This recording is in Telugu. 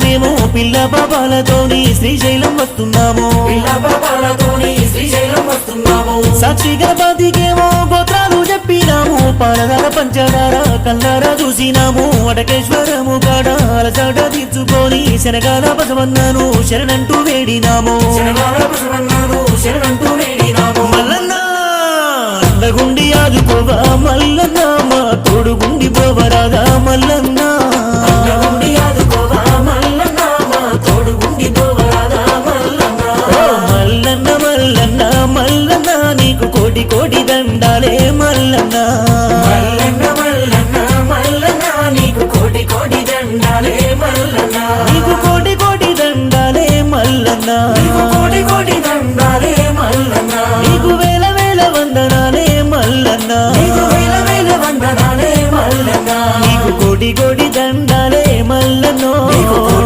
మేము పిల్ల పాపాలతోని శ్రీశైలం వస్తున్నాము, పిల్ల పాపాలతోని శ్రీశైలం వస్తున్నాము. సాక్షి గణపతికేమో గోత్రాలు చెప్పినాము, పాలధార పంచదార కల్లారా చూసినాము. వటకేశ్వరము కాడ అలసాట తీర్చుకొని శనగాల బసవన్నాను శరణంటూ వేడినాము, శరణాల బసవన్నాను శరణంటూ వేడినాము. మల్లన్న అండగుండి ఆదుకోవా మల్లన్న, మా తోడుగుండి పోవరాదా మల్లన్న, అండగుండి ఆదుకోవా మల్లన్న, మా తోడుగుండి పోవరాదా మల్లన్న. ఓ మల్లన్న మల్లన్న మల్లన్న నీకు కోటి కోటి దండాలే మల్లన్న, మల్లన్న మల్లన్న మల్లన్న నీకు కోటి కోటి దండాలే మల్లన్న, నీకు కోటి కోటి దండాలే మల్లన్న, నీకు కోటి కోటి దండాలే మల్లన్న, నీకు వేల వేల వందనాలే మల్లన్న, నీకు వేల వేల వందనాలే మల్లన్న, నీకు కోటి కోటి దండాలే మల్లన్నో. నీకు కోటి